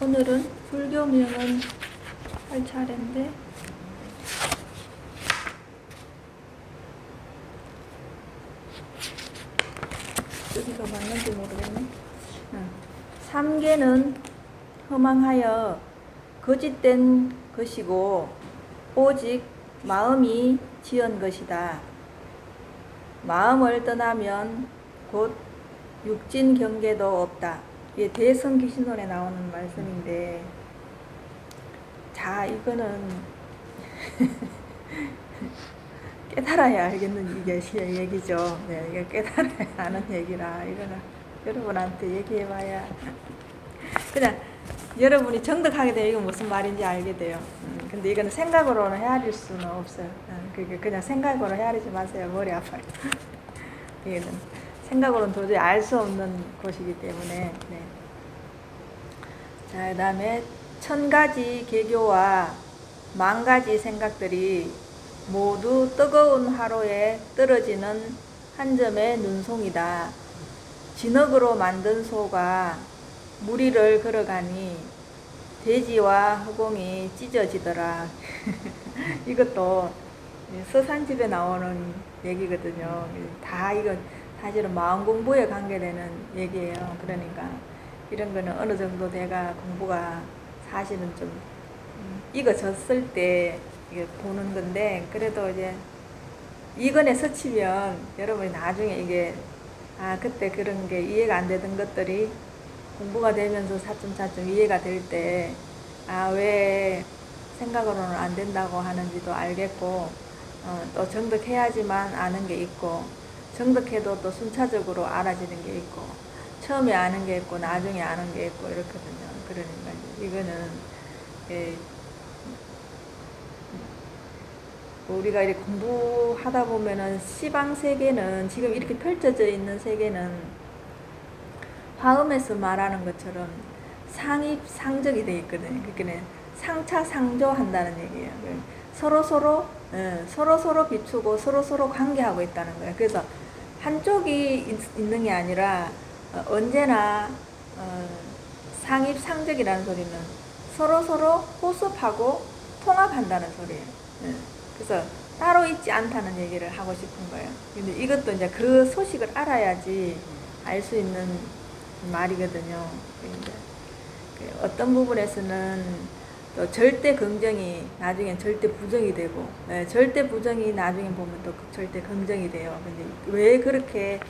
오늘은 불교명은 할 차례인데 여기가 맞는지 모르겠네. 삼계는 허망하여 거짓된 것이고 오직 마음이 지은 것이다. 마음을 떠나면 곧 육진 경계도 없다. 이게 대성귀신론에 나오는 말씀인데, 자, 이거는 깨달아야 알겠는 이게 얘기죠. 네, 이게 깨달아야 아는 얘기라 이거는 여러분한테 얘기해봐야 그냥 여러분이 정득하게 되면 이건 무슨 말인지 알게 돼요. 근데 이거는 생각으로는 헤아릴 수는 없어요. 그냥 생각으로 헤아리지 마세요. 머리 아파요. 이거는 생각으로는 도저히 알 수 없는 것이기 때문에. 네. 자, 그 다음에 1000가지 개교와 10,000가지 생각들이 모두 뜨거운 화로에 떨어지는 한 점의 눈송이다. 진흙으로 만든 소가 무리를 걸어가니 돼지와 허공이 찢어지더라. 이것도 서산집에 나오는 얘기거든요. 다 이건 사실은 마음 공부에 관계되는 얘기예요. 그러니까 이런 거는 어느 정도 내가 공부가 사실은 좀 익어졌을 때 이게 보는 건데, 그래도 이제 이건에 스치면 여러분이 나중에 이게 그때 그런 게 이해가 안 되던 것들이 공부가 되면서 차츰차츰 이해가 될 때 왜 생각으로는 안 된다고 하는지도 알겠고, 또 정득해야지만 아는 게 있고, 정득해도 또 순차적으로 알아지는 게 있고, 처음에 아는 게 있고 나중에 아는 게 있고 이렇거든요. 그러니까 이거는 우리가 이렇게 공부하다 보면은 시방 세계는 지금 이렇게 펼쳐져 있는 세계는 화엄에서 말하는 것처럼 상입상적이 되어 있거든요. 그러니까 상차상조한다는 얘기예요. 서로 비추고 서로 관계하고 있다는 거예요. 그래서 한쪽이 있는 게 아니라 언제나 상입상적이라는 소리는 서로 호습하고 통합한다는 소리예요. 그래서 따로 있지 않다는 얘기를 하고 싶은 거예요. 근데 이것도 이제 그 소식을 알아야지 알 수 있는 말이거든요. 어떤 부분에서는 또 절대 긍정이 나중에 절대 부정이 되고, 절대 부정이 나중에 보면 또 절대 긍정이 돼요. 근데 왜 그렇게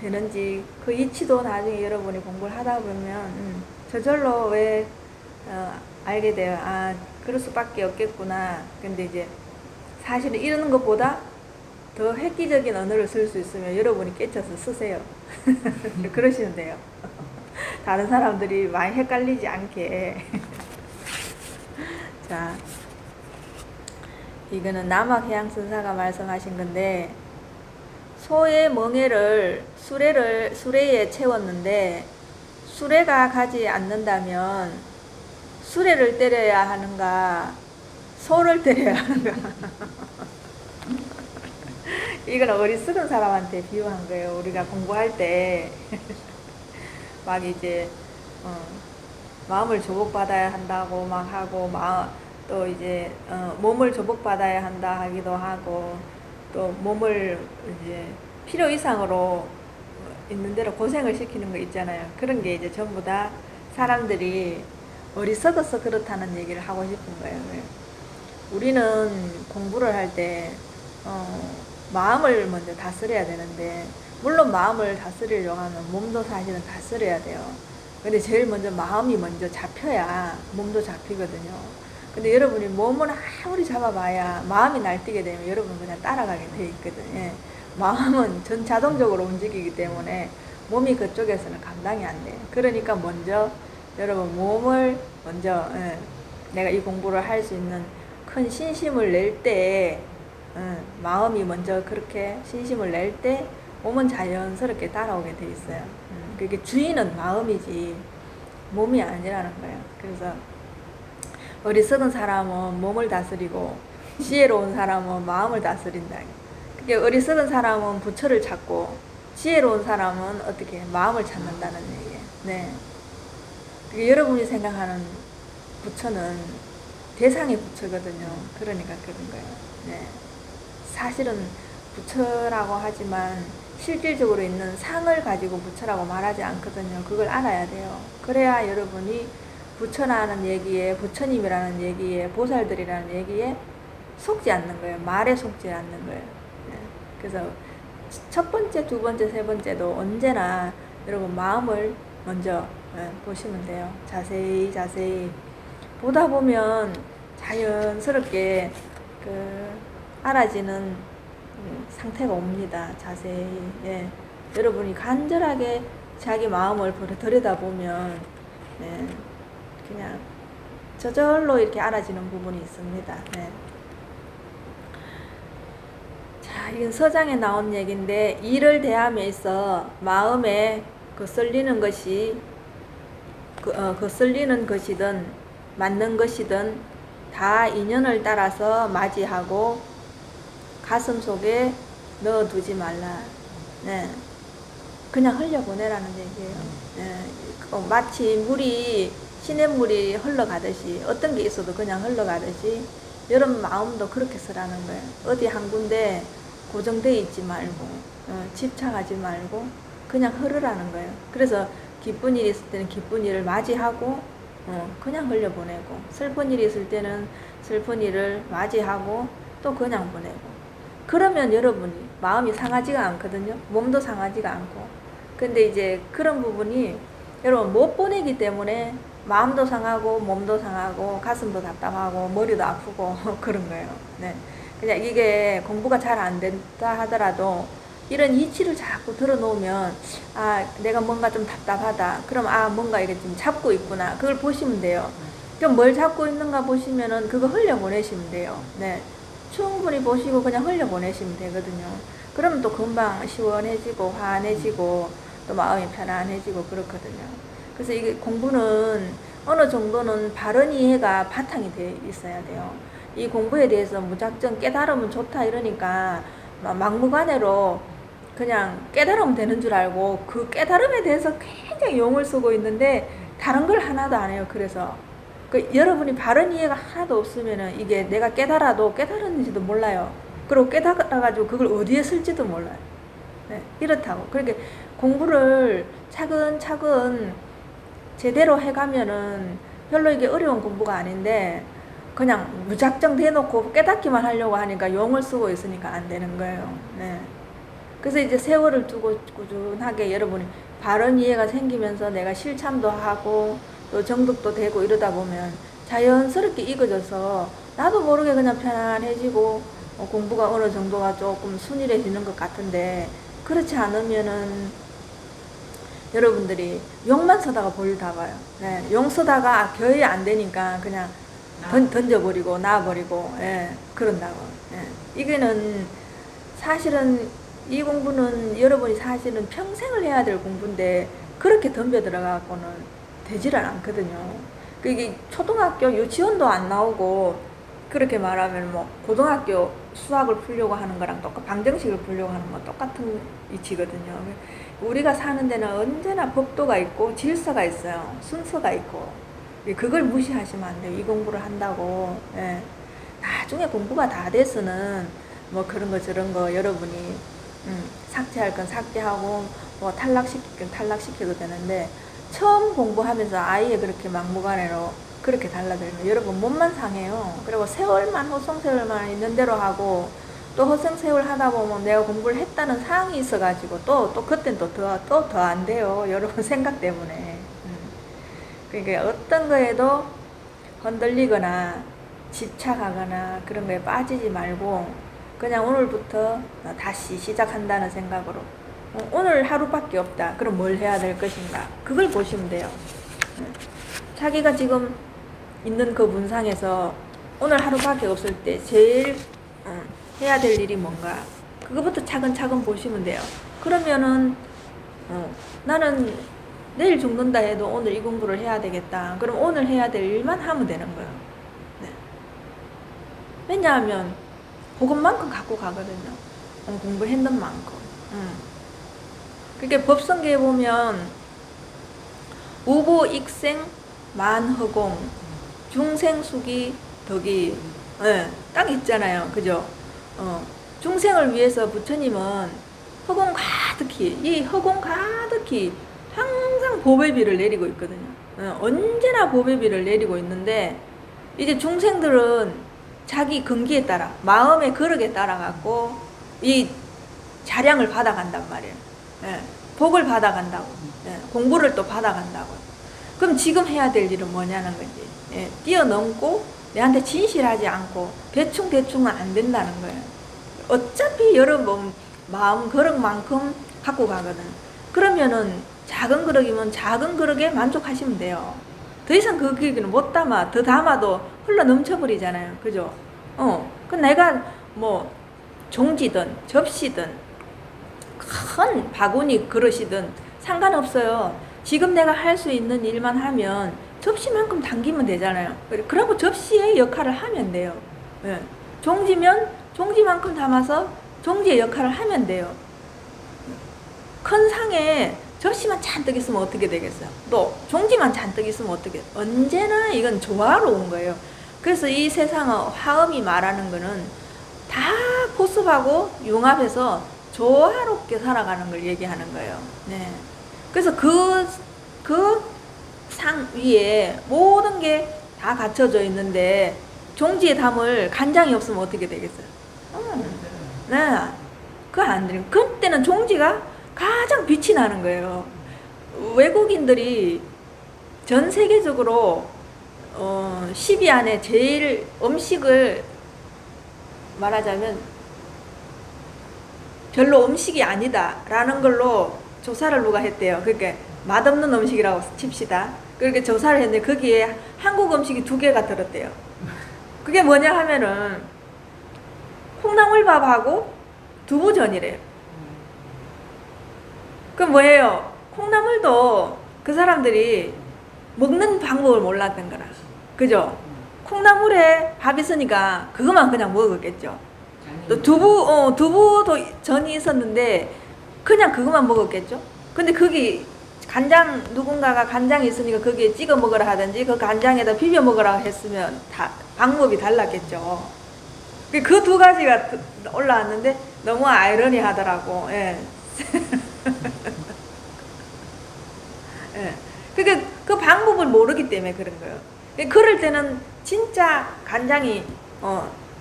되는지 그 이치도 나중에 여러분이 공부를 하다 보면 저절로 왜 알게 돼요. 그럴 수밖에 없겠구나. 근데 이제 사실은 이러는 것보다 더 획기적인 언어를 쓸 수 있으면 여러분이 깨쳐서 쓰세요. 그러시면 돼요. 다른 사람들이 많이 헷갈리지 않게. 자, 이거는 남학해양선사가 말씀하신 건데, 소의 멍에를 수레에 채웠는데 수레가 가지 않는다면 수레를 때려야 하는가, 소를 때려야 하는가. 이건 어리석은 사람한테 비유한 거예요. 우리가 공부할 때 막 이제 마음을 조복받아야 한다고 막 하고, 또 이제 몸을 조복받아야 한다 하기도 하고, 또 몸을 이제 필요 이상으로 있는 대로 고생을 시키는 거 있잖아요. 그런 게 이제 전부 다 사람들이 어리석어서 그렇다는 얘기를 하고 싶은 거예요. 우리는 공부를 할 때 마음을 먼저 다스려야 되는데, 물론 마음을 다스리려고 하면 몸도 사실은 다스려야 돼요. 근데 제일 먼저 마음이 먼저 잡혀야 몸도 잡히거든요. 근데 여러분이 몸을 아무리 잡아봐야 마음이 날뛰게 되면 여러분 그냥 따라가게 돼 있거든요. 마음은 전 자동적으로 움직이기 때문에 몸이 그쪽에서는 감당이 안 돼요. 그러니까 먼저 여러분 몸을 먼저 내가 이 공부를 할 수 있는 큰 신심을 낼 때, 마음이 먼저 그렇게 신심을 낼 때 몸은 자연스럽게 따라오게 돼 있어요. 그게 주인은 마음이지 몸이 아니라는 거예요. 그래서 어리석은 사람은 몸을 다스리고 지혜로운 사람은 마음을 다스린다. 그게 어리석은 사람은 부처를 찾고 지혜로운 사람은 어떻게 마음을 찾는다는 얘기예요. 네. 그게 여러분이 생각하는 부처는 대상의 부처거든요. 그러니까 그런 거예요. 네. 사실은 부처라고 하지만 실질적으로 있는 상을 가지고 부처라고 말하지 않거든요. 그걸 알아야 돼요. 그래야 여러분이 부처라는 얘기에, 부처님이라는 얘기에, 보살들이라는 얘기에 속지 않는 거예요. 말에 속지 않는 거예요. 네. 그래서 첫 번째, 두 번째, 세 번째도 언제나 여러분 마음을 먼저 보시면 돼요. 자세히 자세히 보다 보면 자연스럽게 알아지는 상태가 옵니다. 자세히. 예. 여러분이 간절하게 자기 마음을 들여다보면 그냥 저절로 이렇게 알아지는 부분이 있습니다. 네. 자, 이건 서장에 나온 얘기인데, 일을 대함에 있어 마음에 거슬리는 것이 거슬리는 것이든 맞는 것이든 다 인연을 따라서 맞이하고 가슴 속에 넣어두지 말라. 네. 그냥 흘려보내라는 얘기예요. 네. 마치 시냇물이 흘러가듯이, 어떤 게 있어도 그냥 흘러가듯이 여러분 마음도 그렇게 쓰라는 거예요. 어디 한 군데 고정되어 있지 말고 집착하지 말고 그냥 흐르라는 거예요. 그래서 기쁜 일이 있을 때는 기쁜 일을 맞이하고 그냥 흘려보내고, 슬픈 일이 있을 때는 슬픈 일을 맞이하고 또 그냥 보내고, 그러면 여러분이 마음이 상하지가 않거든요. 몸도 상하지가 않고. 근데 이제 그런 부분이 여러분 못 보내기 때문에 마음도 상하고 몸도 상하고 가슴도 답답하고 머리도 아프고 그런 거예요. 네. 그냥 이게 공부가 잘 안 된다 하더라도 이런 이치를 자꾸 들어놓으면, 아, 내가 뭔가 좀 답답하다. 그럼, 아, 뭔가 이게 좀 잡고 있구나. 그걸 보시면 돼요. 그럼 뭘 잡고 있는가 보시면은 그거 흘려보내시면 돼요. 네. 충분히 보시고 그냥 흘려보내시면 되거든요. 그러면 또 금방 시원해지고 환해지고 또 마음이 편안해지고 그렇거든요. 그래서 이게 공부는 어느 정도는 바른 이해가 바탕이 돼 있어야 돼요. 이 공부에 대해서 무작정 깨달으면 좋다 이러니까 막무가내로 그냥 깨달으면 되는 줄 알고 그 깨달음에 대해서 굉장히 용을 쓰고 있는데 다른 걸 하나도 안 해요. 그래서 여러분이 바른 이해가 하나도 없으면은 이게 내가 깨달아도 깨달았는지도 몰라요. 그리고 깨달아가지고 그걸 어디에 쓸지도 몰라요. 네, 이렇다고. 그러니까 공부를 차근차근 제대로 해가면은 별로 이게 어려운 공부가 아닌데, 그냥 무작정 대놓고 깨닫기만 하려고 하니까 용을 쓰고 있으니까 안 되는 거예요. 네. 그래서 이제 세월을 두고 꾸준하게 여러분이 바른 이해가 생기면서 내가 실참도 하고 또 정득도 되고 이러다 보면 자연스럽게 익어져서 나도 모르게 그냥 편안해지고 공부가 어느 정도가 조금 순일해지는 것 같은데, 그렇지 않으면은 여러분들이 용만 쓰다가 볼일 다 봐요. 네, 용 쓰다가 겨이 안 되니까 그냥 던져버리고 놔버리고, 예, 그런다고. 예. 이게는 사실은 이 공부는 여러분이 사실은 평생을 해야 될 공부인데 그렇게 덤벼 들어가고는 되지를 않거든요. 그게 초등학교 유치원도 안 나오고, 그렇게 말하면 뭐 고등학교 수학을 풀려고 하는 거랑 방정식을 풀려고 하는 건 똑같은 이치거든요. 우리가 사는 데는 언제나 법도가 있고 질서가 있어요. 순서가 있고. 그걸 무시하시면 안 돼요. 이 공부를 한다고. 예. 나중에 공부가 다 돼서는 뭐 그런 거 저런 거 여러분이 삭제할 건 삭제하고 뭐 탈락시킬 건 탈락시켜도 되는데, 처음 공부하면서 아예 그렇게 막무가내로 그렇게 달라들면 여러분 몸만 상해요. 그리고 세월만 허송세월만 있는 대로 하고 또 허송세월 하다 보면 내가 공부를 했다는 사항이 있어가지고 또 그땐 또 더 안 돼요. 여러분 생각 때문에. 그러니까 어떤 거에도 흔들리거나 집착하거나 그런 거에 빠지지 말고 그냥 오늘부터 다시 시작한다는 생각으로, 오늘 하루밖에 없다. 그럼 뭘 해야 될 것인가? 그걸 보시면 돼요. 자기가 지금 있는 그 문상에서 오늘 하루밖에 없을 때 제일 해야 될 일이 뭔가? 그거부터 차근차근 보시면 돼요. 그러면은 나는 내일 죽는다 해도 오늘 이 공부를 해야 되겠다. 그럼 오늘 해야 될 일만 하면 되는 거예요. 네. 왜냐하면 그것만큼 갖고 가거든요. 공부했는 만큼. 그러니까 법성계에 보면 우보익생 만허공, 중생수기 덕이, 예, 딱 있잖아요. 그죠? 중생을 위해서 부처님은 허공 가득히, 이 허공 가득히 항상 보배비를 내리고 있거든요. 언제나 보배비를 내리고 있는데, 이제 중생들은 자기 근기에 따라, 마음의 거력에 따라 갖고 이 자량을 받아간단 말이에요. 예, 복을 받아간다고. 예, 공부를 또 받아간다고. 그럼 지금 해야 될 일은 뭐냐는 거지. 예, 뛰어넘고 내한테 진실하지 않고 대충대충은 안 된다는 거예요. 어차피 여러분 마음 그릇만큼 갖고 가거든. 그러면은 작은 그릇이면 작은 그릇에 만족하시면 돼요. 더 이상 그 기억은 못 담아. 더 담아도 흘러 넘쳐버리잖아요. 그죠? 그 내가 뭐 종지든 접시든 큰 바구니 그릇이든 상관없어요. 지금 내가 할 수 있는 일만 하면 접시만큼 당기면 되잖아요. 그러고 접시의 역할을 하면 돼요. 예. 종지면 종지만큼 담아서 종지의 역할을 하면 돼요. 큰 상에 접시만 잔뜩 있으면 어떻게 되겠어요? 또 종지만 잔뜩 있으면 어떻게? 언제나 이건 조화로운 거예요. 그래서 이 세상의 화엄이 말하는 거는 다 보습하고 융합해서 조화롭게 살아가는 걸 얘기하는 거예요. 네. 그래서 그 상 위에 모든 게 다 갖춰져 있는데 종지에 담을 간장이 없으면 어떻게 되겠어요? 네. 그거 안 돼요. 그때는 종지가 가장 빛이 나는 거예요. 외국인들이 전 세계적으로 10위 안에 제일 음식을 말하자면 별로 음식이 아니다 라는 걸로 조사를 누가 했대요. 그러니까 맛없는 음식이라고 칩시다. 그렇게 조사를 했는데 거기에 한국 음식이 2개가 들었대요. 그게 뭐냐 하면은 콩나물밥하고 두부전이래요. 그럼 뭐예요? 콩나물도 그 사람들이 먹는 방법을 몰랐던 거라. 그죠? 콩나물에 밥 있으니까 그것만 그냥 먹었겠죠. 또 두부도 전이 있었는데 그냥 그것만 먹었겠죠. 근데 거기 간장, 누군가가 간장이 있으니까 거기에 찍어 먹으라 하든지 그 간장에다 비벼 먹으라 했으면 다 방법이 달랐겠죠. 그 2가지가 올라왔는데 너무 아이러니 하더라고. 예. 예. 그러니까 그 방법을 모르기 때문에 그런 거예요. 그럴 때는 진짜 간장이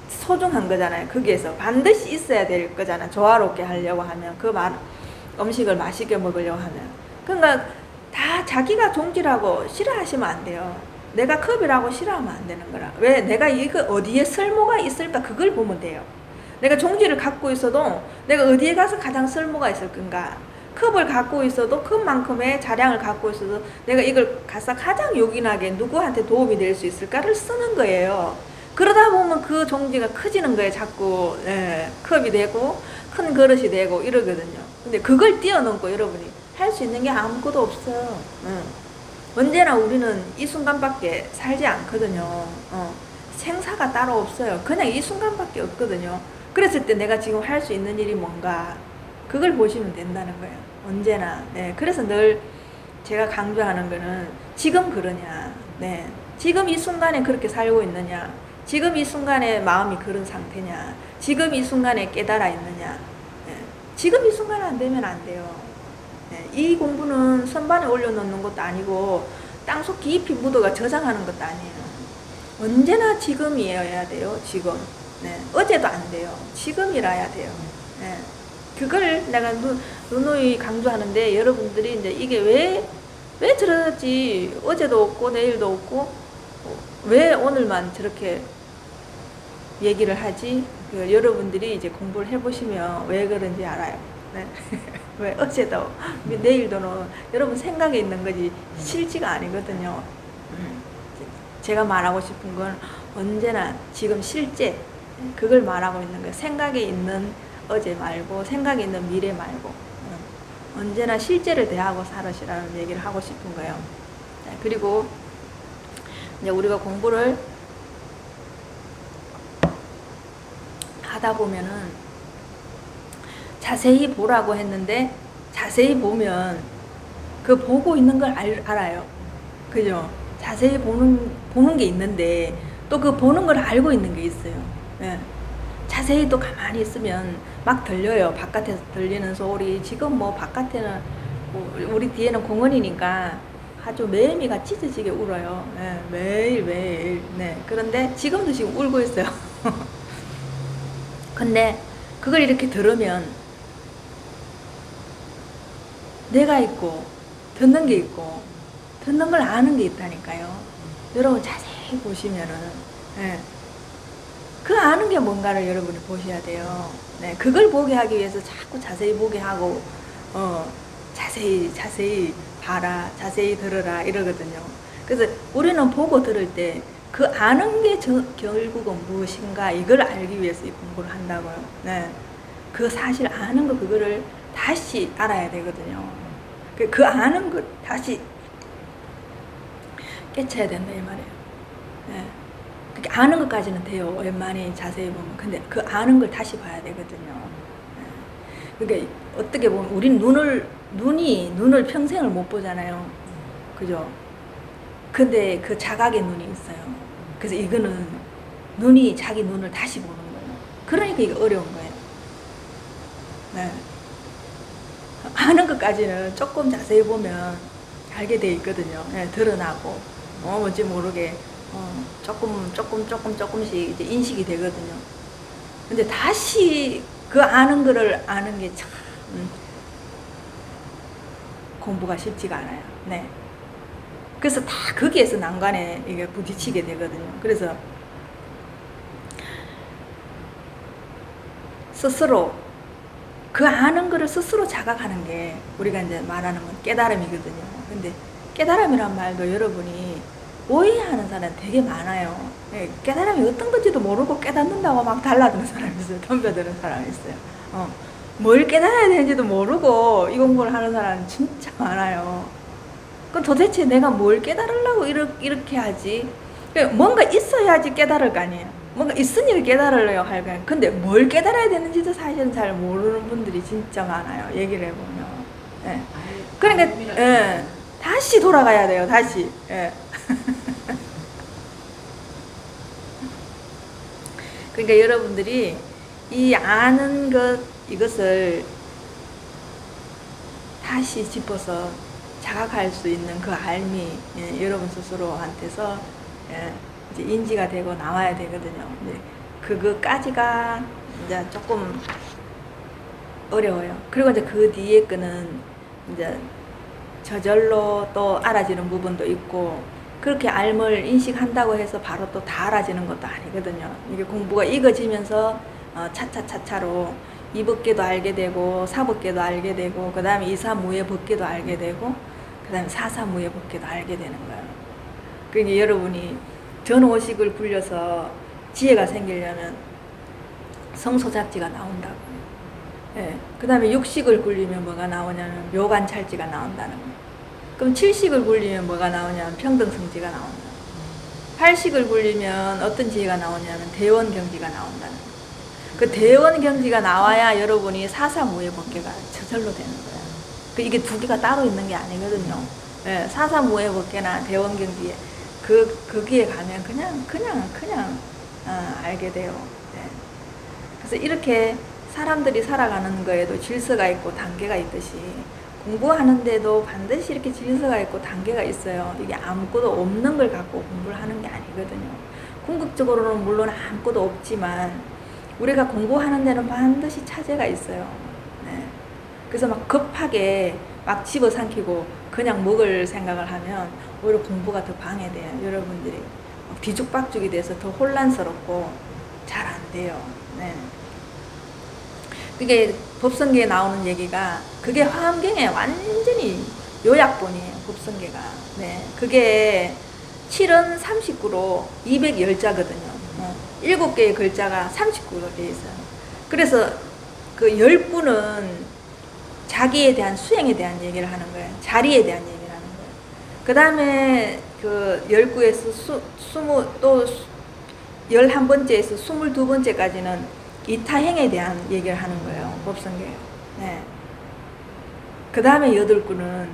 소중한 거잖아요. 거기에서 반드시 있어야 될 거잖아. 조화롭게 하려고 하면 음식을 맛있게 먹으려고 하면. 그러니까 다 자기가 종지라고 싫어하시면 안 돼요. 내가 컵이라고 싫어하면 안 되는 거라. 왜? 내가 이거 어디에 쓸모가 있을까 그걸 보면 돼요. 내가 종지를 갖고 있어도 내가 어디에 가서 가장 쓸모가 있을 건가. 컵을 갖고 있어도 컵만큼의 자량을 갖고 있어도 내가 이걸 가서 가장 요긴하게 누구한테 도움이 될 수 있을까를 쓰는 거예요. 그러다 보면 그 종지가 커지는 거예요. 자꾸 컵이 되고 큰 그릇이 되고 이러거든요. 근데 그걸 뛰어넘고 여러분이 할 수 있는 게 아무것도 없어요. 언제나 우리는 이 순간밖에 살지 않거든요. 생사가 따로 없어요. 그냥 이 순간밖에 없거든요. 그랬을 때 내가 지금 할 수 있는 일이 뭔가 그걸 보시면 된다는 거예요. 언제나. 네. 그래서 늘 제가 강조하는 거는 지금 그러냐. 네. 지금 이 순간에 그렇게 살고 있느냐. 지금 이 순간에 마음이 그런 상태냐. 지금 이 순간에 깨달아 있느냐. 네. 지금 이 순간에 안 되면 안 돼요. 네. 이 공부는 선반에 올려놓는 것도 아니고 땅속 깊이 묻어가 저장하는 것도 아니에요. 언제나 지금이어야 돼요. 지금. 네. 어제도 안 돼요. 지금이라야 돼요. 네. 그걸 내가 누누이 강조하는데 여러분들이 이제 이게 왜 저러지 어제도 없고 내일도 없고 왜 오늘만 저렇게 얘기를 하지? 여러분들이 이제 공부를 해보시면 왜 그런지 알아요. 네. 왜 어제도 내일도는 여러분 생각에 있는 거지 실지가 아니거든요. 제가 말하고 싶은 건 언제나 지금 실제 그걸 말하고 있는 거예요. 생각에 있는 어제 말고 생각에 있는 미래 말고 언제나 실제를 대하고 살으시라는 얘기를 하고 싶은 거예요. 그리고 이제 우리가 공부를 하다 보면은 자세히 보라고 했는데 자세히 보면 그 보고 있는 걸 알아요. 그죠? 자세히 보는 게 있는데 또 그 보는 걸 알고 있는 게 있어요. 예. 자세히 또 가만히 있으면 막 들려요. 바깥에서 들리는 소리. 지금 뭐 바깥에는 우리 뒤에는 공원이니까 아주 매미가 찢어지게 울어요. 예, 매일. 네. 그런데 지금도 지금 울고 있어요. 근데 그걸 이렇게 들으면 내가 있고 듣는 게 있고 듣는 걸 아는 게 있다니까요. 여러분 자세히 보시면은 예, 그 아는 게 뭔가를 여러분이 보셔야 돼요. 네, 그걸 보게 하기 위해서 자꾸 자세히 보게 하고 자세히 봐라, 자세히 들어라 이러거든요. 그래서 우리는 보고 들을 때 그 아는 게 결국은 무엇인가 이걸 알기 위해서 이 공부를 한다고요. 네, 그 사실 아는 거 그거를 다시 알아야 되거든요. 그 아는 거 다시 깨쳐야 된다 이 말이에요. 네. 그렇게 아는 것까지는 돼요. 웬만히 자세히 보면. 근데 그 아는 걸 다시 봐야 되거든요. 네. 그러니까 어떻게 보면 우린 눈을 평생을 못 보잖아요. 그죠? 근데 그 자각의 눈이 있어요. 그래서 이거는 눈이 자기 눈을 다시 보는 거예요. 그러니까 이게 어려운 거예요. 네. 아는 것까지는 조금 자세히 보면 알게 돼 있거든요. 네, 드러나고 뭔지 모르게 조금씩 이제 인식이 되거든요. 근데 다시 그 아는 거를 아는 게 참 공부가 쉽지가 않아요. 네. 그래서 다 거기에서 난관에 이게 부딪히게 되거든요. 그래서 스스로 그 아는 거를 스스로 자각하는 게 우리가 이제 말하는 건 깨달음이거든요. 근데 깨달음이란 말도 여러분이 오해하는 사람 되게 많아요. 깨달음이 어떤 건지도 모르고 깨닫는다고 막 달라드는 사람이 있어요. 덤벼드는 사람이 있어요. 뭘 깨달아야 되는지도 모르고 이 공부를 하는 사람은 진짜 많아요. 그럼 도대체 내가 뭘 깨달으려고 이렇게 하지? 뭔가 있어야지 깨달을 거 아니에요. 뭔가 있으니 깨달으려고 할 거예요. 근데 뭘 깨달아야 되는지도 사실은 잘 모르는 분들이 진짜 많아요. 얘기를 해보면. 예. 그러니까 다시 돌아가야 돼요. 다시. 예. 그러니까 여러분들이 이 아는 이것을 다시 짚어서 자각할 수 있는 그 알미 여러분 스스로한테서 이제 인지가 되고 나와야 되거든요. 그거까지가 이제 조금 어려워요. 그리고 이제 그 뒤에 거는 이제 저절로 또 알아지는 부분도 있고 그렇게 알을 인식한다고 해서 바로 또 다 알아지는 것도 아니거든요. 이게 공부가 익어지면서 차차차차로 이법계도 알게 되고 사법계도 알게 되고 그 다음에 이사무예법계도 알게 되고 그 다음에 사사무예법계도 알게 되는 거예요. 그러니까 여러분이 전오식을 굴려서 지혜가 생기려면 성소작지가 나온다고. 예. 그 다음에 육식을 굴리면 뭐가 나오냐면 묘관찰지가 나온다는 거예요. 그럼 칠식을 굴리면 뭐가 나오냐면 평등성지가 나온다. 팔식을 굴리면 어떤 지혜가 나오냐면 대원경지가 나온다는 거예요. 그 대원경지가 나와야 여러분이 사사무예법계가 저절로 되는 거예요. 이게 두 개가 따로 있는 게 아니거든요. 예, 사사무예법계나 대원경지에 거기에 가면 그냥 알게 돼요. 예. 그래서 이렇게 사람들이 살아가는 거에도 질서가 있고 단계가 있듯이 공부하는데도 반드시 이렇게 질서가 있고 단계가 있어요. 이게 아무것도 없는 걸 갖고 공부를 하는 게 아니거든요. 궁극적으로는 물론 아무것도 없지만 우리가 공부하는 데는 반드시 차제가 있어요. 네. 그래서 막 급하게 막 집어삼키고 그냥 먹을 생각을 하면 오히려 공부가 더 방해돼요. 여러분들이 뒤죽박죽이 돼서 더 혼란스럽고 잘 안 돼요. 네. 그게 법성계에 나오는 얘기가 그게 화엄경에 완전히 요약본이에요. 법성계가. 네. 그게 7은 39로 210자거든요. 7개의 글자가 39로 되어 있어요. 그래서 그 10구는 자기에 대한 수행에 대한 얘기를 하는 거예요. 자리에 대한 얘기를 하는 거예요. 그 다음에 그 10구에서 또 11번째에서 22번째까지는 이타행에 대한 얘기를 하는 거예요. 법성계예요. 네. 그 다음에 8구는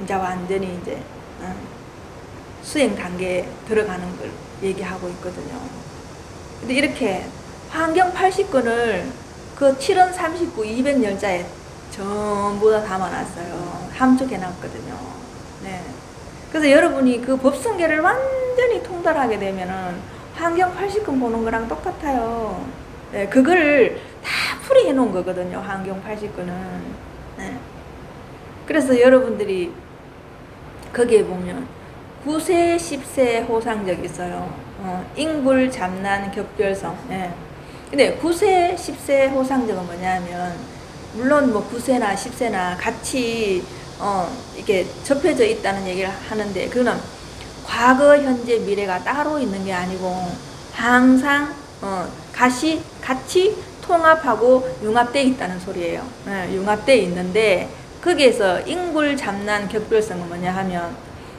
이제 완전히 이제 수행 단계에 들어가는 걸 얘기하고 있거든요. 근데 이렇게 환경 80권을 그 7원 39 200열자에 전부 다 담아놨어요. 함축해놨거든요. 네. 그래서 여러분이 그 법성계를 완전히 통달하게 되면은 환경 80권 보는 거랑 똑같아요. 네. 그걸 다 풀이해 놓은 거거든요. 환경 80권은. 네. 그래서 여러분들이 거기에 보면 9세, 10세 호상적 있어요. 인불, 잡난, 격별성. 예. 근데 9세, 10세 호상적은 뭐냐면, 물론 뭐 9세나 10세나 같이, 이렇게 접혀져 있다는 얘기를 하는데, 그거는 과거, 현재, 미래가 따로 있는 게 아니고, 항상, 같이 통합하고 융합되어 있다는 소리예요. 예, 융합되어 있는데, 거기에서 인불, 잡난, 격별성은 뭐냐 하면,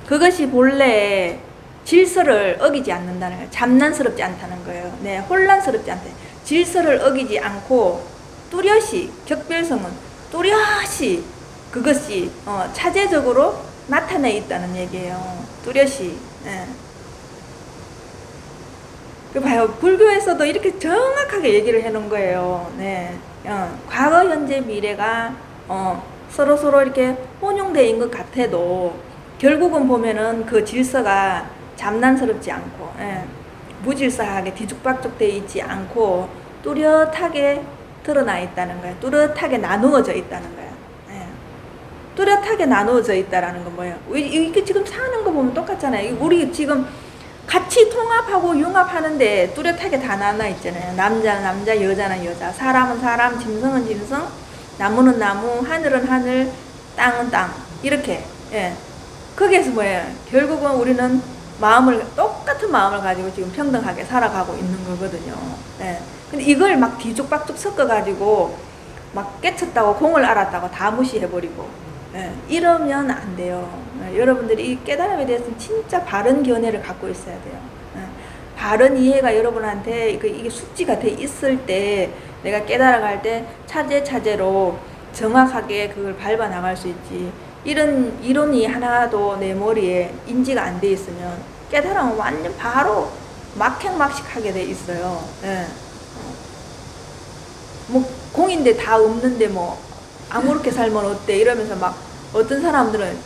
그것이 본래 질서를 어기지 않는다는 거예요. 잡난스럽지 않다는 거예요. 네, 혼란스럽지 않다. 질서를 어기지 않고 뚜렷이, 격별성은 뚜렷이 그것이 차제적으로 나타내 있다는 얘기예요. 뚜렷이. 네. 그 봐요. 불교에서도 이렇게 정확하게 얘기를 해놓은 거예요. 네. 과거, 현재, 미래가 서로 이렇게 혼용되어 있는 것 같아도 결국은 보면은 그 질서가 잡난스럽지 않고, 예, 무질서하게 뒤죽박죽 되어 있지 않고 뚜렷하게 드러나 있다는 거예요. 뚜렷하게 나누어져 있다는 거예요. 예. 뚜렷하게 나누어져 있다라는 건 뭐예요? 이게 지금 사는 거 보면 똑같잖아요. 우리 지금 같이 통합하고 융합하는데 뚜렷하게 다 나눠 있잖아요. 남자는 남자, 여자는 여자, 사람은 사람, 짐승은 짐승, 나무는 나무, 하늘은 하늘, 땅은 땅. 이렇게. 예. 거기에서 뭐예요? 결국은 우리는 똑같은 마음을 가지고 지금 평등하게 살아가고 있는 거거든요. 예. 근데 이걸 막 뒤죽박죽 섞어가지고 막 깨쳤다고 공을 알았다고 다 무시해버리고, 예. 이러면 안 돼요. 예. 여러분들이 이 깨달음에 대해서는 진짜 바른 견해를 갖고 있어야 돼요. 예. 바른 이해가 여러분한테 이게 숙지가 돼 있을 때 내가 깨달아갈 때 차제차제로 정확하게 그걸 밟아 나갈 수 있지. 이런 이론이 하나도 내 머리에 인지가 안 돼 있으면 깨달으면 완전 바로 막행막식하게 돼 있어요. 예. 뭐 공인데 다 없는데 뭐 아무렇게 살면 어때 이러면서 막 어떤 사람들은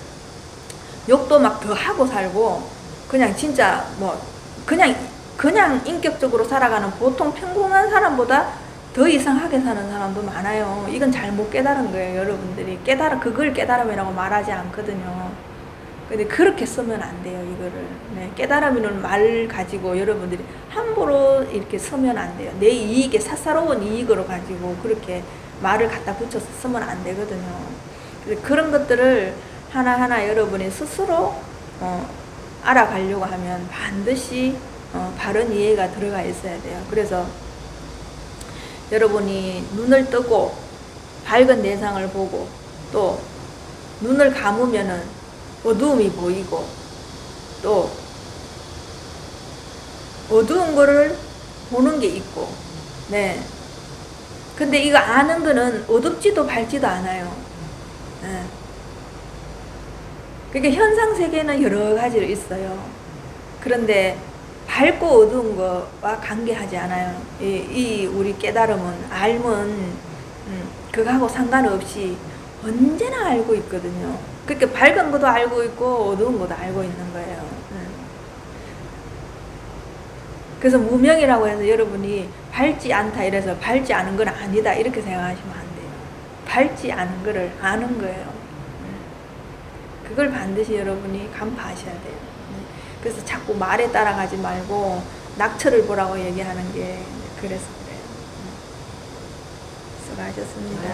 욕도 막 더 하고 살고 그냥 진짜 뭐 그냥 인격적으로 살아가는 보통 평범한 사람보다 더 이상하게 사는 사람도 많아요. 이건 잘못 깨달은 거예요, 여러분들이. 그걸 깨달음이라고 말하지 않거든요. 근데 그렇게 쓰면 안 돼요, 이거를. 네, 깨달음이라는 말 가지고 여러분들이 함부로 이렇게 쓰면 안 돼요. 내 이익에, 사사로운 이익으로 가지고 그렇게 말을 갖다 붙여서 쓰면 안 되거든요. 그런 것들을 하나하나 여러분이 스스로 알아가려고 하면 반드시 바른 이해가 들어가 있어야 돼요. 그래서 여러분이 눈을 뜨고 밝은 대상을 보고 또 눈을 감으면은 어두움이 보이고 또 어두운 거를 보는 게 있고, 네. 근데 이거 아는 거는 어둡지도 밝지도 않아요. 네. 그러니까 현상 세계는 여러 가지로 있어요. 그런데 밝고 어두운 거와 관계하지 않아요. 이 우리 깨달음은, 알면, 그거하고 상관없이 언제나 알고 있거든요. 그렇게 밝은 것도 알고 있고, 어두운 것도 알고 있는 거예요. 그래서 무명이라고 해서 여러분이 밝지 않다 이래서 밝지 않은 건 아니다 이렇게 생각하시면 안 돼요. 밝지 않은 거를 아는 거예요. 그걸 반드시 여러분이 간파하셔야 돼요. 그래서 자꾸 말에 따라가지 말고 낙처를 보라고 얘기하는 게 그래서 그래요. 수고하셨습니다.